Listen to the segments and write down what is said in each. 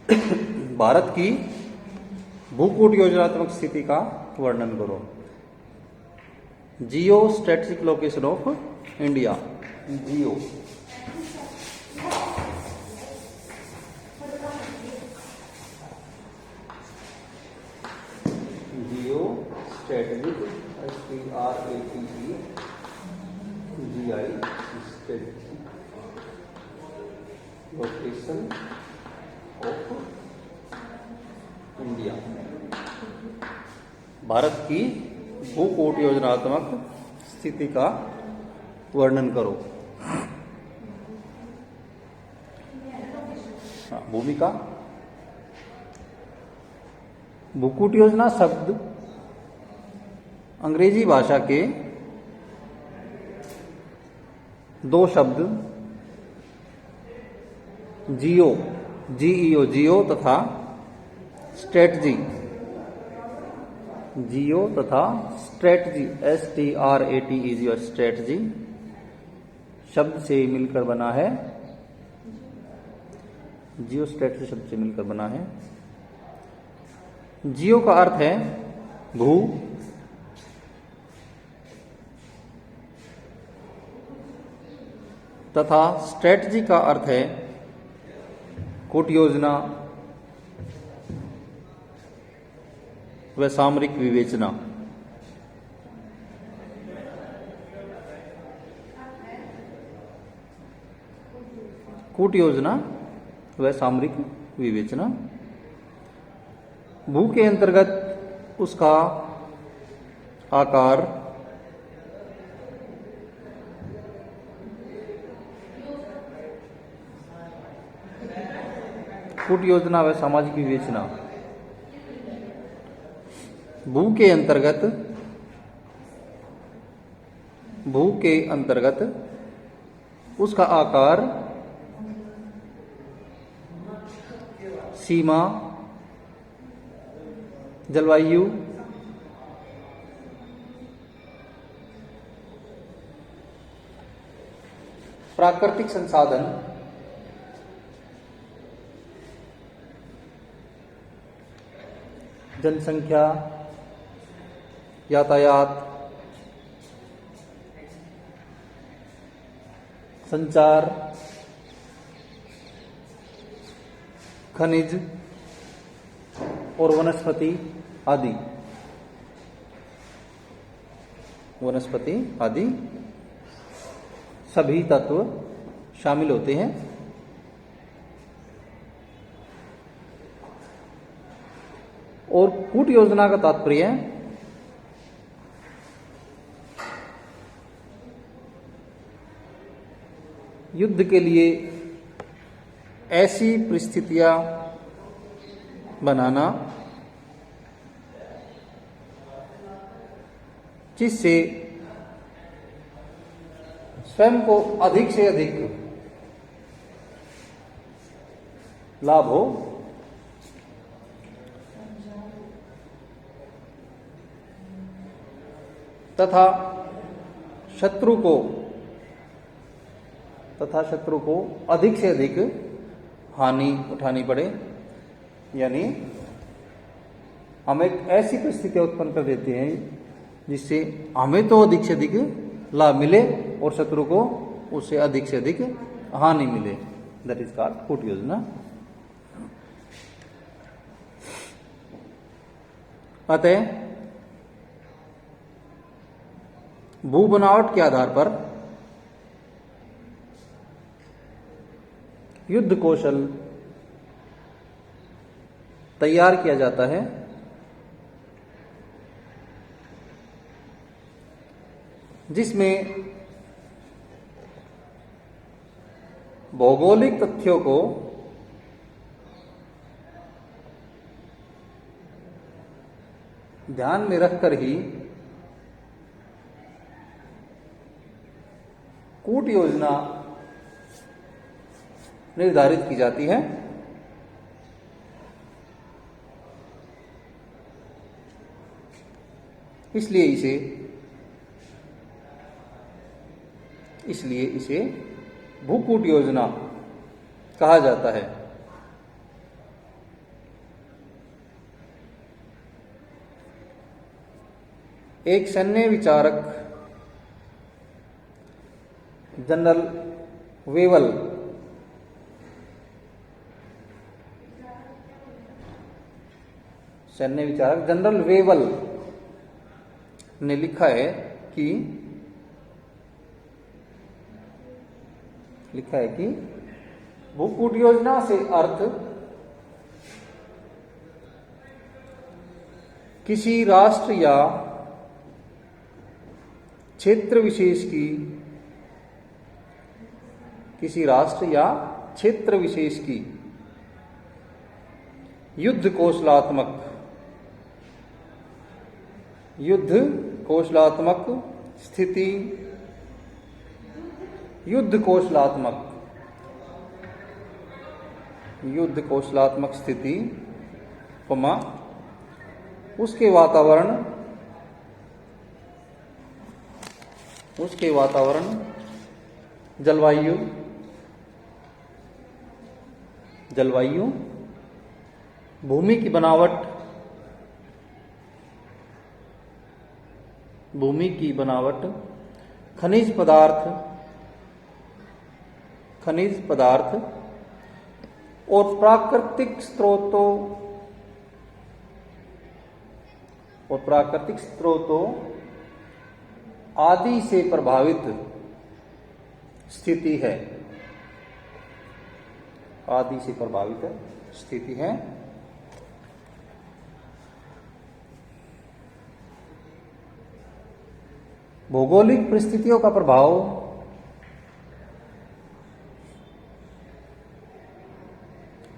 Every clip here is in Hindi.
भारत की भूकूट योजनात्मक स्थिति का वर्णन करो। Geo strategic location of India. Jio geo strategic STRATEGI strategic location of India. Bharat की भूकूट योजनात्मक स्थिति का वर्णन करो। भूमिका। भूकूट योजना शब्द अंग्रेजी भाषा के दो शब्द जियो जियो तथा स्ट्रेटजी जियो तथा स्ट्रेटजी STRATEG स्ट्रेटजी शब्द से मिलकर बना है। जियो स्ट्रेटजी शब्द से मिलकर बना है। जियो का अर्थ है भू, तथा स्ट्रेटजी का अर्थ है कूट योजना व सामरिक विवेचना। कूट योजना व सामरिक विवेचना। भू के अंतर्गत उसका आकार, कूट योजना व सामाजिक विवेचना। भू के अंतर्गत उसका आकार, सीमा, जलवायु, प्राकृतिक संसाधन, जनसंख्या, यातायात, संचार, खनिज और वनस्पति आदि सभी तत्व शामिल होते हैं। और कूट योजना का तात्पर्य युद्ध के लिए ऐसी परिस्थितियां बनाना जिससे स्वयं को अधिक से अधिक लाभ हो, तथा शत्रु को अधिक से अधिक हानि उठानी पड़े। यानी हम एक ऐसी परिस्थितियां उत्पन्न कर देते हैं जिससे हमें तो अधिक से अधिक लाभ मिले और शत्रु को उससे अधिक से अधिक हानि मिले। दैट इज कॉल्ड कूट योजना। अतः भू बनावट के आधार पर युद्ध कौशल तैयार किया जाता है, जिसमें भौगोलिक तथ्यों को ध्यान में रखकर ही कूट योजना निर्धारित की जाती है। इसलिए इसे भूकूट योजना कहा जाता है। एक सैन्य विचारक जनरल वेवल सैन्य विचारक जनरल वेवल ने लिखा है कि भूकूट योजना से अर्थ किसी राष्ट्र या क्षेत्र विशेष की युद्ध कौशलात्मक स्थिति उसके वातावरण जलवायु भूमि की बनावट खनिज पदार्थ और प्राकृतिक स्रोतों आदि से प्रभावित स्थिति है। भौगोलिक परिस्थितियों का प्रभाव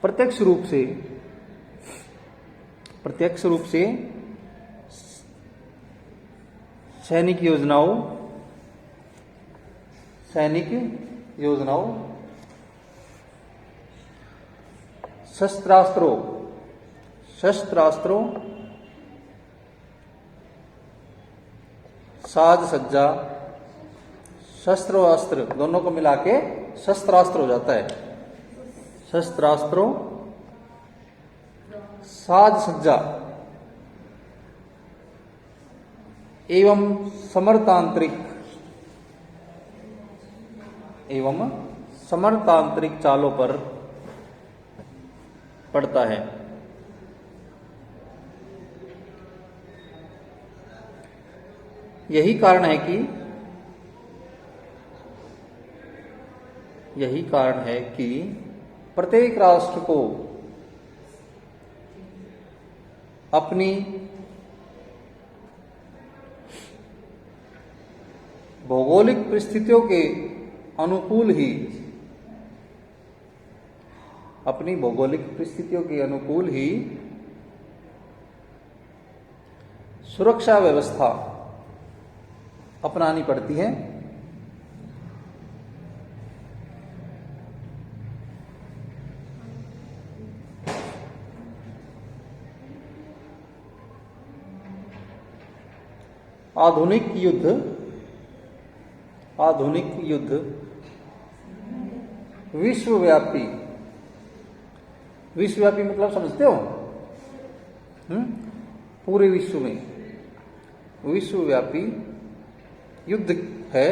प्रत्यक्ष रूप से सैनिक योजनाओं शस्त्रास्त्रों साज सज्जा शस्त्र और अस्त्र दोनों को मिला के शस्त्रास्त्र हो जाता है। शस्त्रास्त्रों साज सज्जा एवं समरतांत्रिक चालों पर पड़ता है। यही कारण है कि प्रत्येक राष्ट्र को अपनी भौगोलिक परिस्थितियों के अनुकूल ही सुरक्षा व्यवस्था अपनानी पड़ती है। आधुनिक युद्ध विश्वव्यापी मतलब समझते हो? पूरे विश्व में विश्वव्यापी युद्ध है।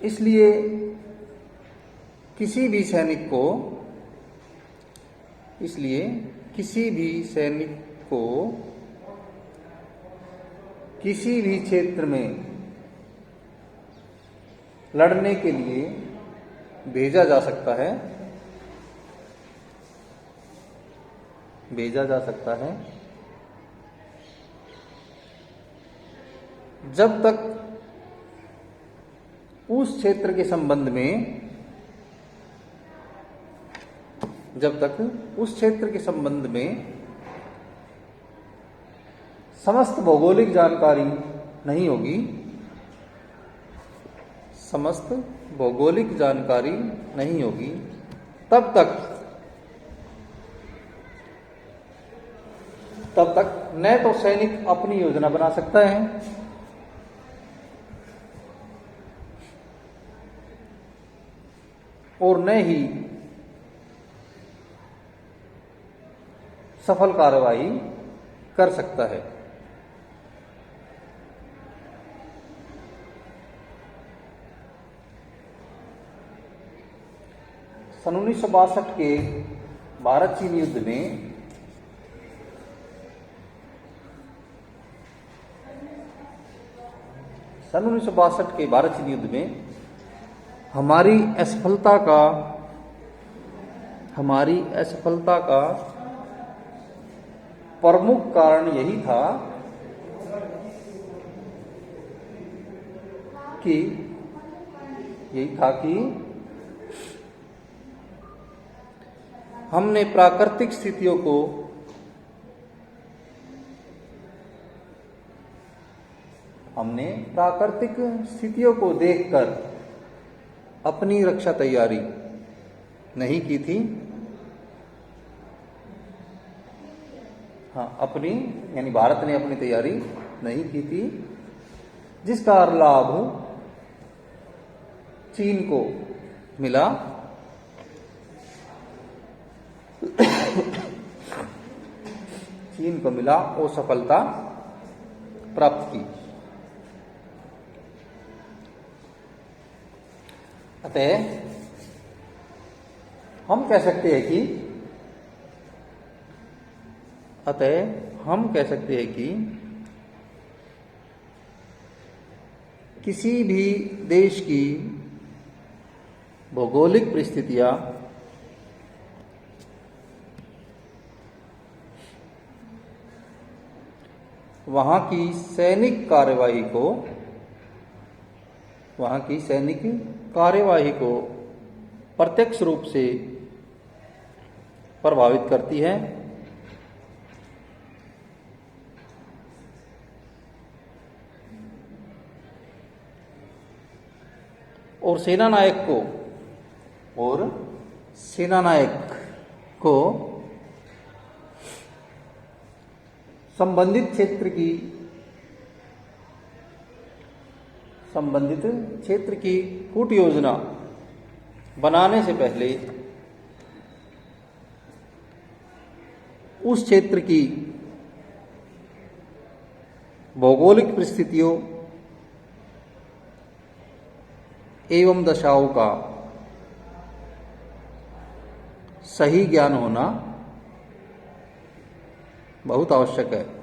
इसलिए किसी भी सैनिक को किसी भी क्षेत्र में लड़ने के लिए भेजा जा सकता है जब तक उस क्षेत्र के संबंध में समस्त भौगोलिक जानकारी नहीं होगी तब तक न तो सैनिक अपनी योजना बना सकता है और न ही सफल कार्रवाई कर सकता है। सन 1962 के भारत चीन युद्ध में सन 1962 के भारत चीन युद्ध में हमारी असफलता का प्रमुख कारण यही था कि हमने प्राकृतिक स्थितियों को देखकर अपनी रक्षा तैयारी नहीं की थी। यानी भारत ने अपनी तैयारी नहीं की थी, जिसका लाभ चीन को मिला। वो सफलता प्राप्त की। अतः हम कह सकते हैं कि किसी भी देश की भौगोलिक परिस्थितियां वहां की सैनिक कार्यवाही को प्रत्यक्ष रूप से प्रभावित करती है और सेनानायक को संबंधित क्षेत्र की कूट योजना बनाने से पहले उस क्षेत्र की भौगोलिक परिस्थितियों एवं दशाओं का सही ज्ञान होना बहुत आवश्यक है।